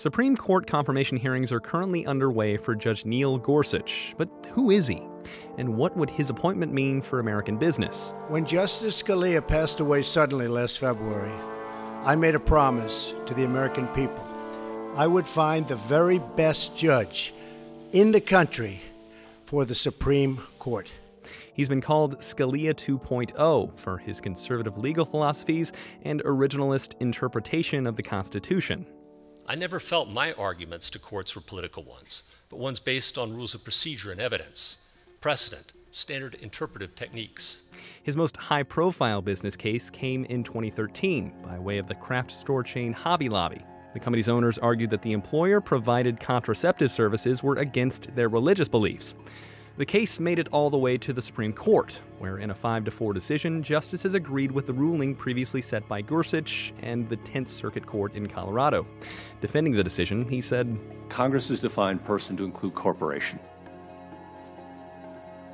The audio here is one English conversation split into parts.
Supreme Court confirmation hearings are currently underway for Judge Neil Gorsuch. But who is he? And what would his appointment mean for American business? When Justice Scalia passed away suddenly last February, I made a promise to the American people. I would find the very best judge in the country for the Supreme Court. He's been called Scalia 2.0 for his conservative legal philosophies and originalist interpretation of the Constitution. I never felt my arguments to courts were political ones, but ones based on rules of procedure and evidence, precedent, standard interpretive techniques. His most high-profile business case came in 2013 by way of the craft store chain Hobby Lobby. The company's owners argued that the employer-provided contraceptive services were against their religious beliefs. The case made it all the way to the Supreme Court, where in a 5-4 decision, justices agreed with the ruling previously set by Gorsuch and the 10th Circuit Court in Colorado. Defending the decision, he said, Congress has defined person to include corporation.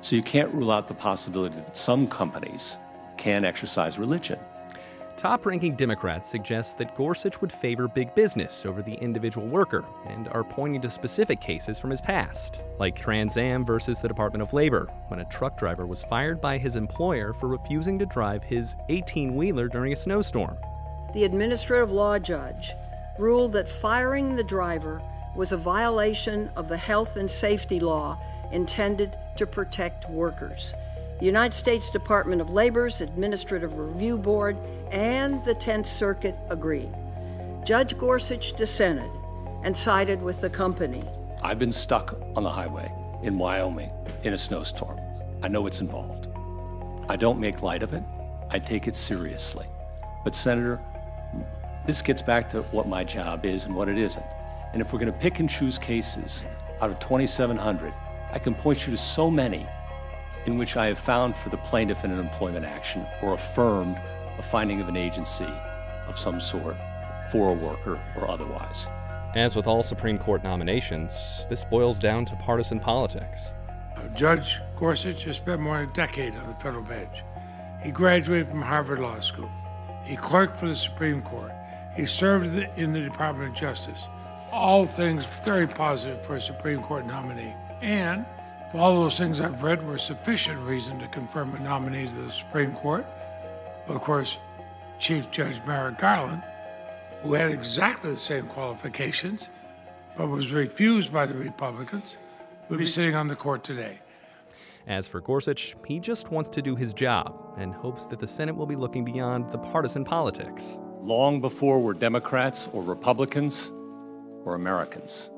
So you can't rule out the possibility that some companies can exercise religion. Top-ranking Democrats suggest that Gorsuch would favor big business over the individual worker and are pointing to specific cases from his past, like Trans Am versus the Department of Labor, when a truck driver was fired by his employer for refusing to drive his 18-wheeler during a snowstorm. The administrative law judge ruled that firing the driver was a violation of the health and safety law intended to protect workers. The United States Department of Labor's Administrative Review Board and the 10th Circuit agreed. Judge Gorsuch dissented and sided with the company. I've been stuck on the highway in Wyoming in a snowstorm. I know what's involved. I don't make light of it. I take it seriously. But Senator, this gets back to what my job is and what it isn't. And if we're going to pick and choose cases out of 2,700, I can point you to so many in which I have found for the plaintiff in an employment action or affirmed a finding of an agency of some sort for a worker or otherwise. As with all Supreme Court nominations, this boils down to partisan politics. Judge Gorsuch has spent more than a decade on the federal bench. He graduated from Harvard Law School. He clerked for the Supreme Court. He served in the Department of Justice. All things very positive for a Supreme Court nominee. And if all those things I've read were sufficient reason to confirm a nominee to the Supreme Court, well, of course, Chief Judge Merrick Garland, who had exactly the same qualifications, but was refused by the Republicans, would be sitting on the court today. As for Gorsuch, he just wants to do his job and hopes that the Senate will be looking beyond the partisan politics. Long before we're Democrats or Republicans or Americans.